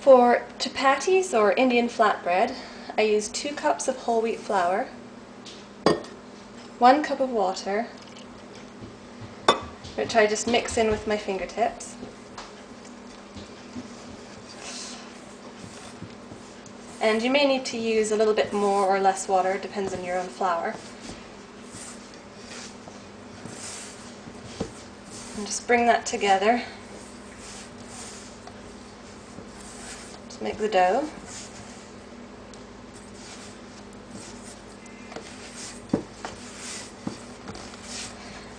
For chapatis or Indian flatbread, I use 2 cups of whole wheat flour, 1 cup of water, which I just mix in with my fingertips, and you may need to use a little bit more or less water, it depends on your own flour. And just bring that together. Just make the dough.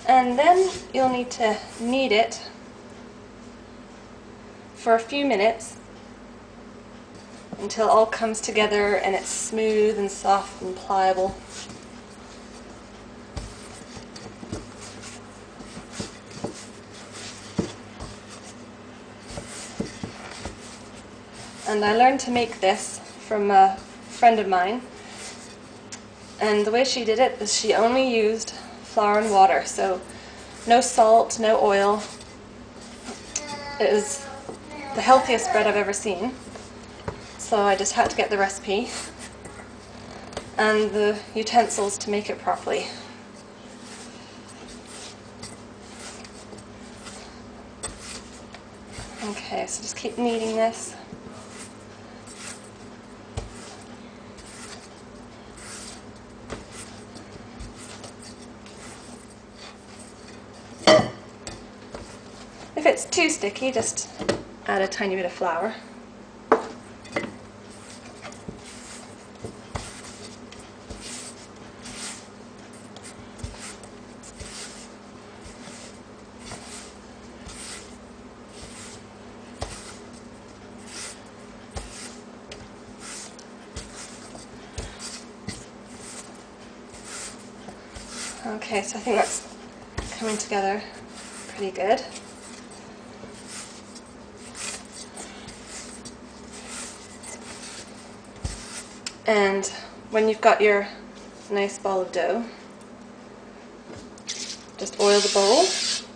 And then you'll need to knead it for a few minutes until it all comes together and it's smooth and soft and pliable. And I learned to make this from a friend of mine, and the way she did it is she only used flour and water, so no salt, no oil. It was the healthiest bread I've ever seen, so I just had to get the recipe and the utensils to make it properly. Okay, so just keep kneading this. If it's too sticky, just add a tiny bit of flour. Okay, so I think that's coming together pretty good. And when you've got your nice ball of dough, just oil the bowl so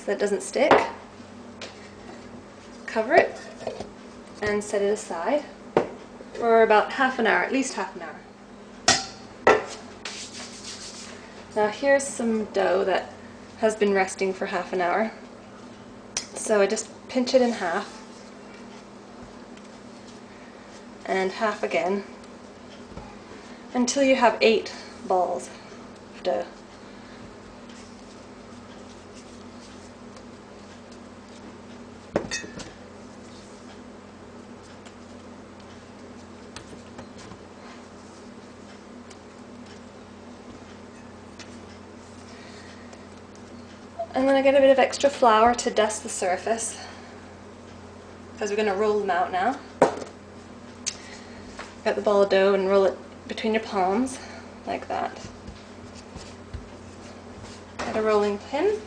that it doesn't stick. Cover it and set it aside for about half an hour, at least half an hour. Now here's some dough that has been resting for half an hour. So I just pinch it in half and half again, until you have 8 balls of dough. I'm going to get a bit of extra flour to dust the surface, because we're going to roll them out now. Get the ball of dough and roll it between your palms, like that. Get a rolling pin.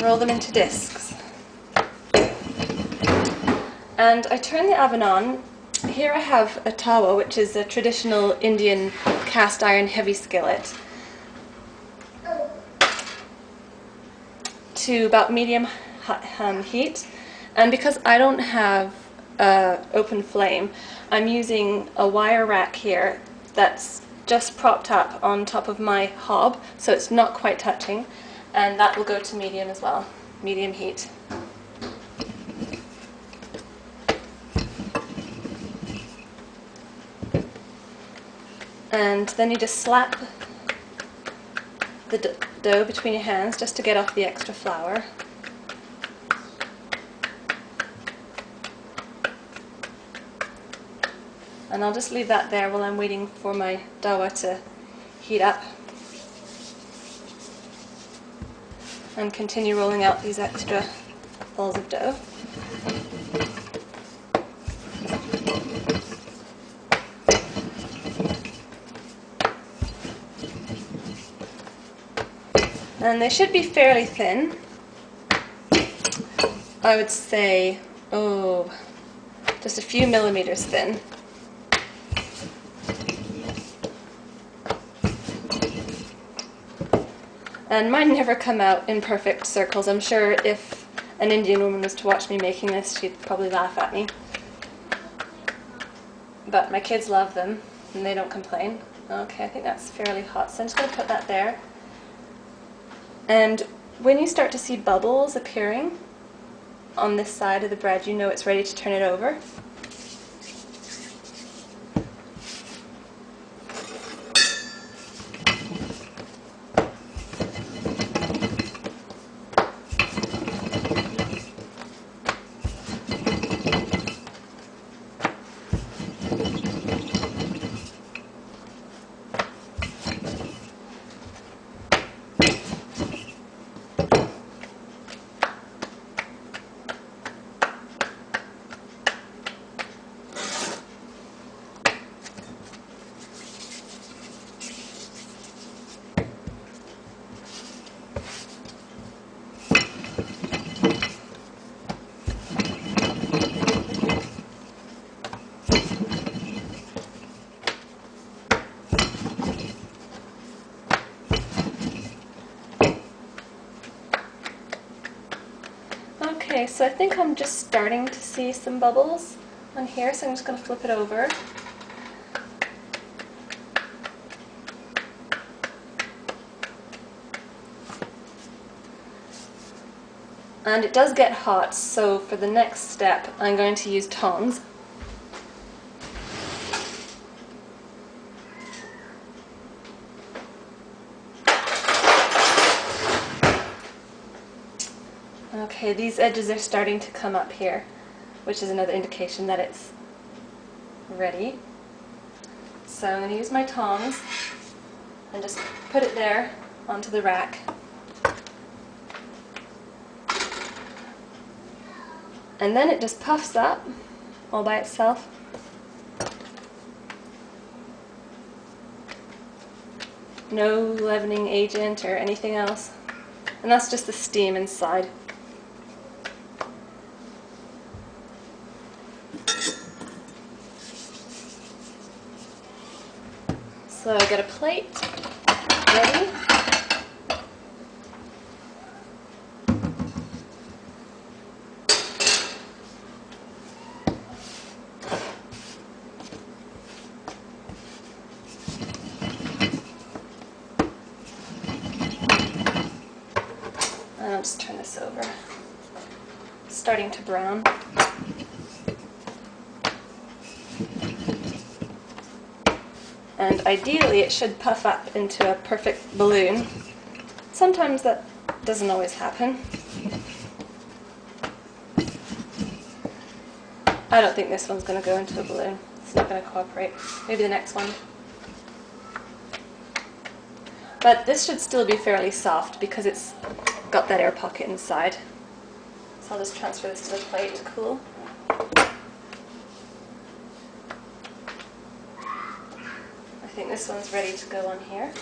Roll them into discs. And I turn the oven on. Here I have a tawa, which is a traditional Indian cast iron heavy skillet, to about medium heat. And because I don't have an open flame, I'm using a wire rack here that's just propped up on top of my hob, so it's not quite touching, and that will go to medium as well, medium heat. And then you just slap the dough between your hands just to get off the extra flour. And I'll just leave that there while I'm waiting for my dawa to heat up. And continue rolling out these extra balls of dough. And they should be fairly thin. I would say, just a few millimeters thin. And mine never come out in perfect circles. I'm sure if an Indian woman was to watch me making this, she'd probably laugh at me. But my kids love them, and they don't complain. Okay, I think that's fairly hot, so I'm just going to put that there. And when you start to see bubbles appearing on this side of the bread, you know it's ready to turn it over. Okay, so I think I'm just starting to see some bubbles on here, so I'm just going to flip it over. And it does get hot, so for the next step I'm going to use tongs. Okay, these edges are starting to come up here, which is another indication that it's ready. So I'm going to use my tongs and just put it there onto the rack. And then it just puffs up all by itself. No leavening agent or anything else. And that's just the steam inside. So I got a plate ready. And I'll just turn this over. It's starting to brown. And ideally it should puff up into a perfect balloon. Sometimes that doesn't always happen. I don't think this one's going to go into a balloon. It's not going to cooperate. Maybe the next one. But this should still be fairly soft because it's got that air pocket inside. So I'll just transfer this to the plate to cool. I think this one's ready to go on here.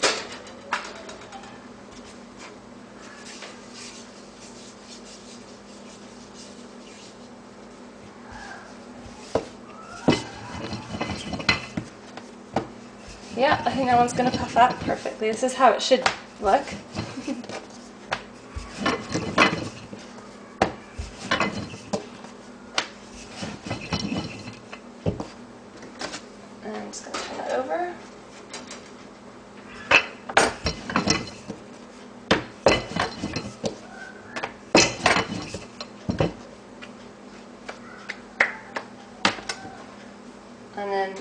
Yeah, I think that one's going to puff up perfectly. This is how it should look. And I'm just going to turn that over. And then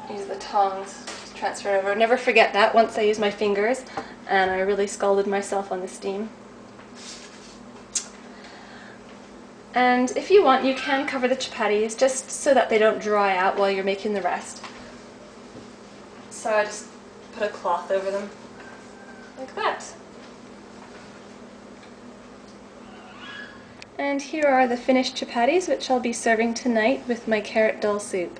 use the tongs to transfer it over. Never forget that once I use my fingers, and I really scalded myself on the steam. And if you want, you can cover the chapatis just so that they don't dry out while you're making the rest. So I just put a cloth over them, like that. And here are the finished chapatis, which I'll be serving tonight with my carrot dal soup.